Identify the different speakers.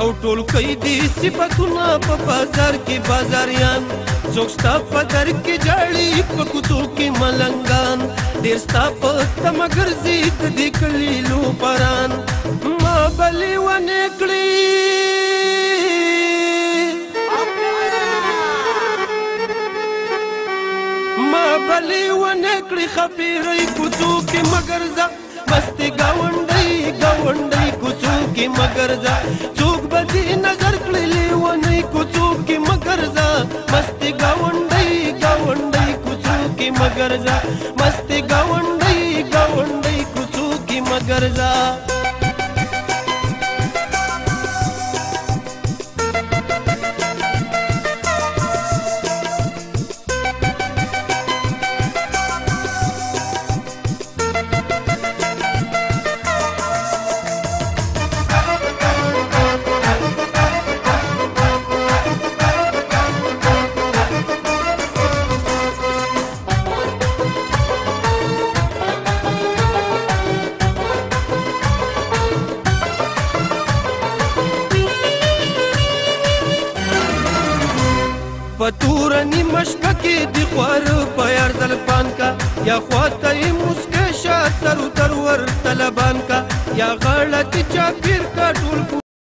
Speaker 1: او ټول کوي دي صفتونه په بازار کې بازاریان څوک ستا په در کې جاړي په کوڅو کې ملنګان ډېر ستا په تمه ګرځي د دې کلي لوبران ما بلې ونې کړي ما بلې ونې کړي خپېرې کوڅو کې مګر زه مستې ګاونډۍ ګاونډۍ کوڅو کې مګر زه څوک به دې نظر کړي لیونۍ کوڅو کې مګر زه مستې ګاونډۍ ګاونډۍ کوڅو کې مګر زه مستې ګاونډۍ ګاونډۍ کوڅو کې مګر زه پتورنی مشکا کې دی خوار پیار دلپان کا یا خواته مسکه شا تر ور طلبان کا یا غلط چا پیر کا ټول